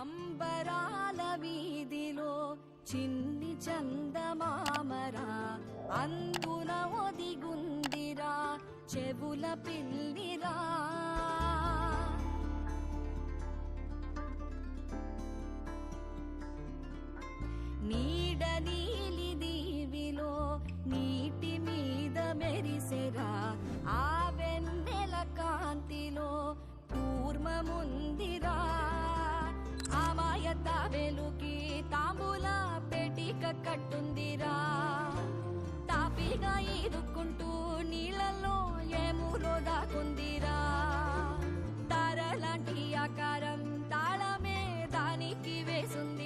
అంబరాల వీధిలో చిన్ని చందమామరా అందున ఒదిగుందిరా చెవుల పిల్లిరా. నీడ నీలి దీవిలో నీటి మీద మెరిసెరా ఆ వెన్నెల కాంతిలో కూర్మముందిరా. అమాయత వెలుకి తాంబూల పెటిక కట్టుందిరా. తాపిగా ఈదుకుంటూ నీళ్ళల్లో ఏములో దాకుందిరా. తారలాంటి ఆకారం తాళమే దానికి వేసుంది.